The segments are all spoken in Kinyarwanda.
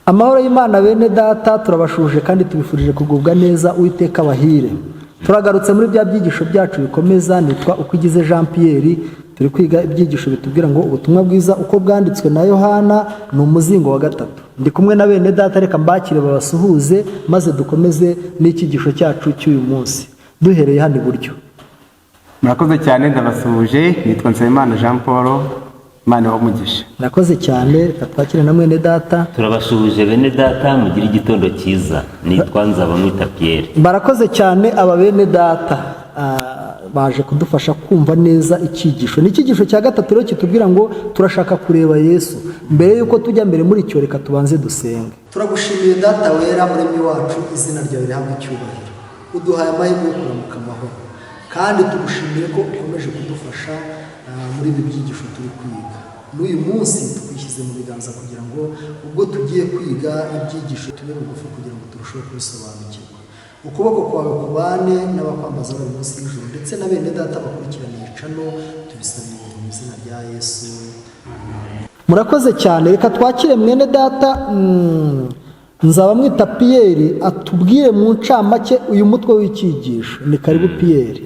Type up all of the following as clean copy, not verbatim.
Amahoro y'Imana bene data, turabashuje kandi tubifurije kugubwa neza. Uwiteka abahire. Turagarutse muri bya byigisho byacu bikomeza, nitwa Ukwigize Jean Pierre. Turi kwiga ibyigisho bitubwira ngo ubutumwa bwiza uko bwanditswe na Yohana ni umuzingo wa gatatu. Ndi kumwe na bene data, reka mbakire babasuhuze maze dukomeze n'icyigisho cyacu cy'uyu munsi. Duhereye hano iburyo. Murakoze cyane, ndabasuhuje. Nitwa Nsabimana Jean Paul, Imana w'umugisha. Murakoze cyane, reka twakire na mwene data. Turabasuhuje bene data, mugire igitondo cyiza. Nitwa Nzabamwita Pierre. Barakoze cyane aba bene data. Baje kudufasha kumva neza icyigisho. Ni icyigisho cya gatatu rero kitubwira ngo turashaka kureba Yesu. Mbere yuko tujya mbere muri cyo, reka tubanze dusenge. Turagushimiye data wera, muremyi wacu, izina ryawe rihabwe icyubahiro. Uduhaye amahirwe yo kuramuka amahoro, kandi tugushimiye ko ukomeje kudufasha muri ibi byigisho turi kwiga. N'uyu munsi twishyize mu biganza kugira ngo ubwo tugiye kwiga ibyigisho tube bugufi kugira ngo turusheho kubisobanukirwa. Ukuboko kwawe kubane n'abakwambaza buri munsi y'ijoro, ndetse na bene data bakurikiraniye cano, tubisabiye mu izina rya Yesu. Murakoze cyane, reka twakire mwene data Nzabamwita Pierre atubwire mu ncamake uyu mutwe w'icyigisho. Ni karibu Pierre.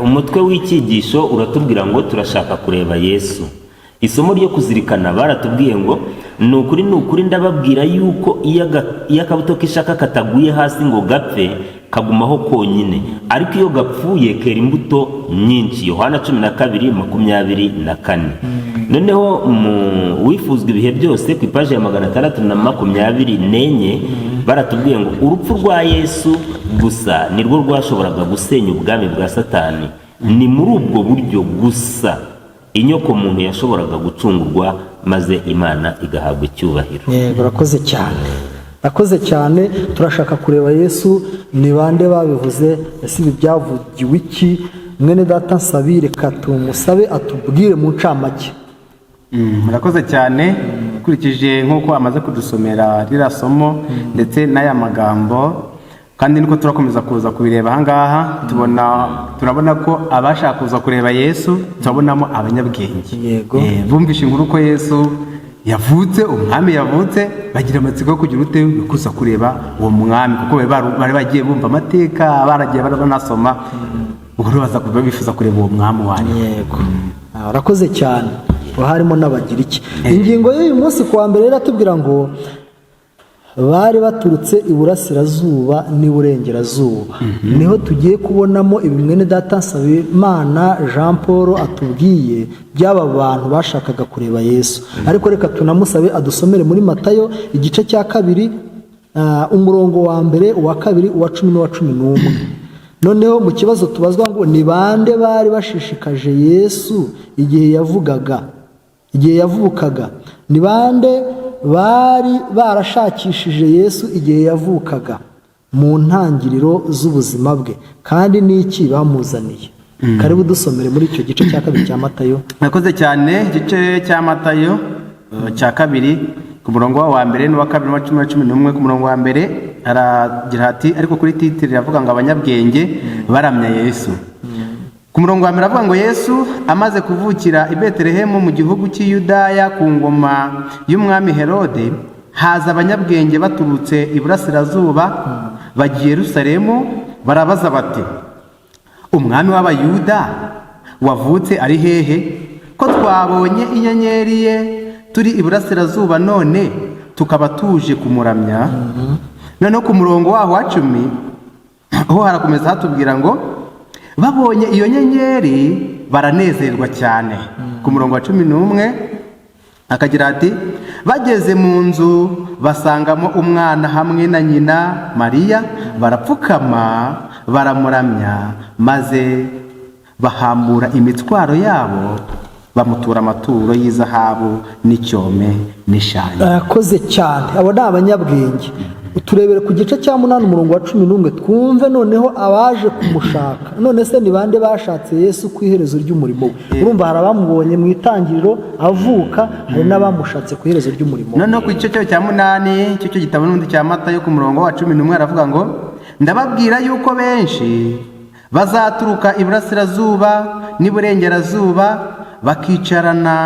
Umutwe w'icyigisho uratubwira ngo turashaka kureba Yesu. Isomo ryo kuzirikana baratubwiye ngo ni ukuri ndababwira yuko iyo akabuto k'ishaka kataguye hasi ngo gapfe kagumaho konyine, ariko iyo gapfuye kera imbuto nyinshi. Yohana 12:24. Noneho wifuzwa ibihe byose ku ipaji ya 624 baratubwiye ngo urupfu rwa Yesu gusa nirwo rwashoboraga gusenya ubwami bwa Satani. Ni muri ubwo buryo gusa inyoko muntu yashoboraga gucungurwa maze Imana igahabwa icyubahiro. Barakoze cyane. Akoze cyane. Turashaka kureba Yesu. Ni bande babivuze? Ese ibi byavugiwe iki? Mwene data Nsabire katumusabe atubwire mu ncamake. Murakoze cyane. Ukurikije nk'uko amaze kudusomera rira somo ndetse n'aya magambo, kandi niko turakomeza kuza kubireba ahangaha, turabona ko abashaka kuza kureba Yesu turabonamo abanyabwenge. Yego. Bumvishe inkuru ko Yesu yavutse, umwami yavutse, bagira amatsiko yo kugira ute kuza kureba uwo mwami, kuko bari bagiye bumva amateka, baragiye banasoma, ubwo baza kuba bifuza kureba uwo mwami wanyu. Yego. Arakoze cyane. Harimo n'abagira iki. Ingingo y'uyu munsi kuwa mbere iratubwira ngo bari baturutse iburasirazuba n'iburengerazuba. Niho tugiye kubonamo ibimwene data Nsabimana Jean Paul atubwiye by'aba bantu bashakaga kureba Yesu. Ariko reka tunamusabe adusomere muri Matayo igice cya 2 umurongo wa mbere, uwa 2, uwa 10 n'uwa 11. Noneho mu kibazo tubazwa ngo ni bande bari bashishikaje Yesu igihe yavukaga? Ni bande bari barashakishije Yesu igihe yavukaga mu ntangiriro z'ubuzima bwe, kandi n'iki bamuzaniye? Karibu dusomere muri icyo gice cya 2 cya Matayo. Nakoze cyane. Igice cya Matayo cya 2 ku murongo wa mbere n'uwa 2 n'uwa 11. Ku murongo wa mbere haragira hati, ariko kuri titire iravuga ngo abanyabwenge baramya Yesu. Ku murongo wa mbere avuga ngo Yesu amaze kuvukira i Betelehemu mu gihugu cy'i Yudaya ku ngoma y'umwami Herode, haza abanyabwenge baturutse iburasirazuba bagiye Yerusalemu, barabaza bati, umwami w'Abayuda wavutse ari hehe? Ko twabonye inyenyeri ye turi iburasirazuba, none tukaba tuje kumuramya. Noneho ku murongo waho wa 10 ho harakomeza hatubwira ngo babonye iyo nyenyeri baranezerwa cyane. Ku murongo wa 11 akagira ati, bageze mu nzu basangamo umwana hamwe na nyina Mariya, barapfukama baramuramya, maze bahambura imitwaro yabo bamutura amaturo y'izahabu n'icyome n'ishanya. Arakoze cyane. Abo ni abanyabwenge. Turebere ku gice cya 8 umurongo wa 11 twumve noneho abaje kumushaka. None se ni bande bashatse Yesu ku iherezo ry'umurimo we? Urumva hari abamubonye mu itangiriro avuka, hari n'abamushatse ku iherezo ry'umurimo. Noneho ku gice cya 8 cyo gitabo n'undi cya Matayo ku murongo wa 11 aravuga ngo ndababwira yuko benshi bazaturuka iburasirazuba n'iburengerazuba bakicarana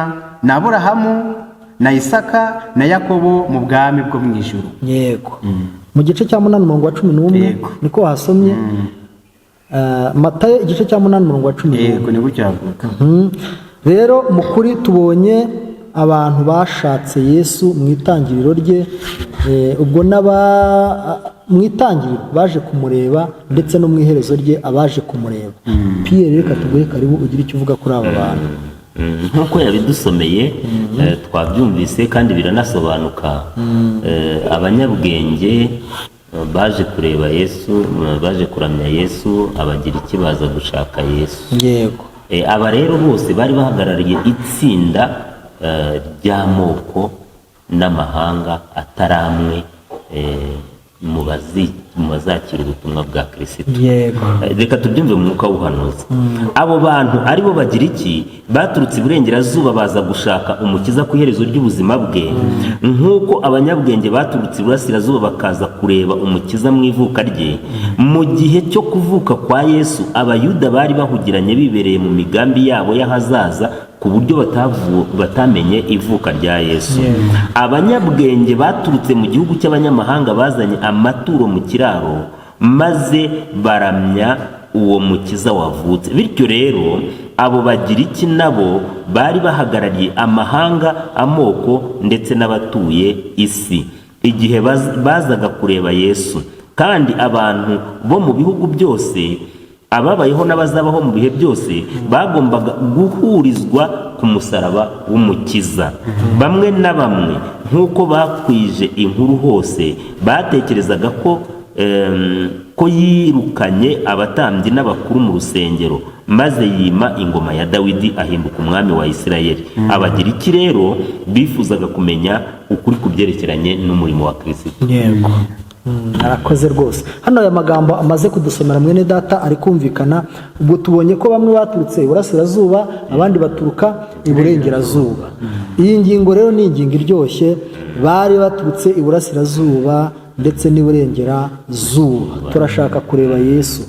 na Aburahamu na Isaka na Yakobo mu bwami bwo mu ijuru. yego mu gice cya 8 umurongo wa 11 Yego. niko hasomye. Matayo igice cya 8 umurongo wa 11. Yego ni gutya avuga. Rero mu kuri tubonye abantu bashatse Yesu mu itangiriro rye, ubwo mu itangiriro baje kumureba ndetse no mu iherezo rye abaje kumureba. Pierre, reka tuguhe karibu ugire icyo uvuga kuri aba bantu. nk'uko yabidusomeye twabyumvise kandi biranasobanuka. Abanyabwenge baje kureba Yesu, baje kuramya Yesu, abagira ikibaza gushaka Yesu. Yego. Aba rero bose bari bahagarariye itsinda ry'amoko n'amahanga atari amwe mu bazakira ubutumwa bwa Kristo. Yego. Reka tubyumve mu mwuka w'ubuhanuzi. Abo bantu aribo bagira iki? Baturutse iburengerazuba baza gushaka umukiza ku iherezo ry'ubuzima bwe, nk'uko abanyabwenge baturutse iburasirazuba bakaza kureba umukiza mu ivuka rye. Mu gihe cyo kuvuka kwa Yesu, abayuda bari bahugiranye bibereye mu migambi yabo y'ahazaza ku buryo batamenye ivuka rya Yesu. Abanyabwenge baturutse mu gihugu cy'abanyamahanga bazanye amaturo mu kiraro maze baramya uwo mukiza wavutse. Bityo rero abo bagira iki nabo bari bahagarariye amahanga, amoko ndetse n'abatuye isi igihe bazaga kureba Yesu. Kandi abantu bo mu bihugu byose, ababayeho n'abazabaho mu bihe byose, bagombaga guhurizwa ku musaraba w'umukiza. Bamwe na bamwe nk'uko bakwije inkuru hose batekerezaga ko yirukanye abatambyi n'abakuru mu rusengero maze yima ingoma ya Dawidi ahinduka umwami wa Isirayeli. Abagira iki rero bifuzaga kumenya ukuri ku byerekeranye n'umurimo wa Kristo. Yego. Arakoze rwose. Hano aya magambo amaze kudusomera mwene data ari kumvikana. Ubwo tubonye ko bamwe baturutse iburasirazuba, abandi baturuka iburengerazuba. Iyi ngingo rero ni ingingo iryoshye. Bari baturutse iburasirazuba ndetse n'iburengerazuba. Turashaka kureba Yesu.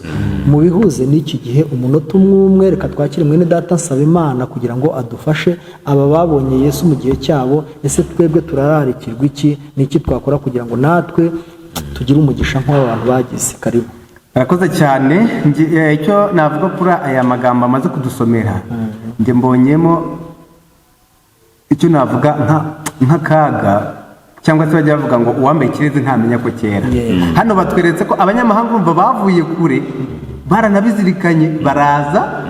Mu bihuze n'iki gihe umunota umwe, reka twakire mwene data Nsabimana kugira ngo adufashe. Aba babonye Yesu mu gihe cyabo, ese twebwe turararikirwa iki? Niki twakora kugira ngo natwe tugira umugisha nk'abantu bagize? Karibu. Arakoze cyane. Icyo navuga kuri aya magambo amaze kudusomera, njye mbonyemo icyo navuga nk'akaga, cyangwa se bajya bavuga ngo uwambaye ikirezi ntamenya ko kera. Hano batweretse ko abanyamahanga bumva bavuye kure, baranabizirikanye,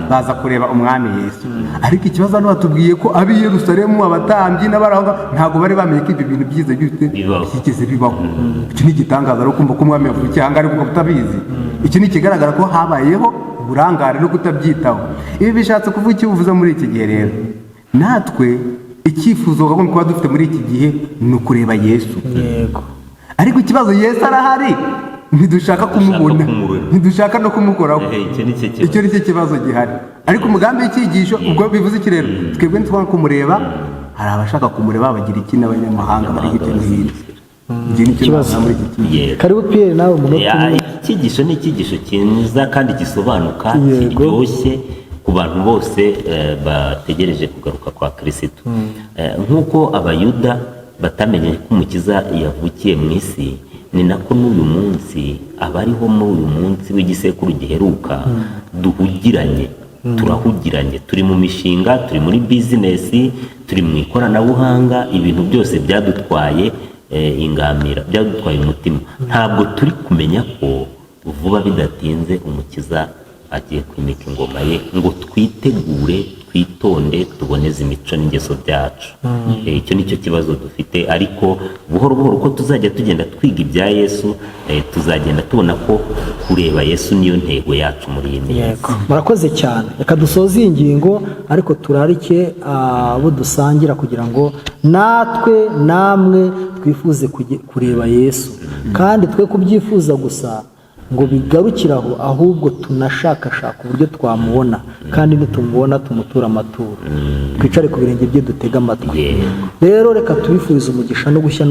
baza kureba umwami Yesu. Ariko ikibazo hano batubwiye ko ab'i Yerusalemu, abatambyi n'abaranga ntabwo bari bamenye ko ibi bintu byiza byigeze bibaho. Iki ni igitangaza rero kumva ko umwami yavukiye aha ngaha ariko utabizi. Iki ni ikigaragara ko habayeho uburangare no kutabyitaho. Ibi bishatse kuvuga icyo uvuze muri iki gihe rero. Natwe icyifuzo bagomba kuba dufite muri iki gihe ni ukureba Yesu. Yego. Ariko ikibazo Yesu arahari, ntidushaka kumubona, ntidushaka no kumukoraho. Icyo ni cyo kibazo gihari. Ariko umugambi w'icyigisho ubwo bivuze iki rero? Twebwe ntitwanga kumureba, hari abashaka kumureba bagira iki n'abanyamahanga bari hirya no hino. Karibu Pierre, nawe umunota. Icyigisho ni icyigisho cyiza kandi gisobanuka, kiryoshye ku bantu bose bategereje kugaruka kwa Kristo. Nk'uko abayuda batamenye ko umukiza yavukiye mu isi, ni nako n'uyu munsi abariho muri uyu munsi w'igisekuru giheruka duhugiranye, turahugiranye, turi mu mishinga, turi muri bizinesi, turi mu ikoranabuhanga, ibintu byose byadutwaye ingamira, byadutwaye umutima. Ntabwo turi kumenya ko vuba bidatinze umukiza agiye kwimika ingoma ye, ngo twitegure, twitonde, tuboneze imico n'ingeso byacu. Icyo nicyo kibazo dufite, ariko buhoro buhoro uko tuzajya tugenda twiga ibya Yesu, tuzagenda tubona ko kureba Yesu niyo ntego yacu muri iyi minsi. Murakoze cyane. Reka dusoze iyi ngingo, ariko turarike abo dusangira kugira ngo natwe namwe twifuze kureba Yesu, kandi twe kubyifuza gusa ngo bigarukiraho, ahubwo tunashakashaka uburyo twamubona, kandi nitumubona tumutura amaturo, twicare ku birenge bye dutega amatwi. Rero reka tubifurize umugisha no gushya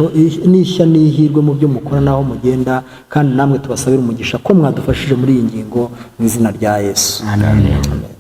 n'ishya n'ihirwe mu byo mukora naho mugenda, kandi namwe tubasabire umugisha ko mwadufashije muri iyi ngingo mu izina rya Yesu. Amen.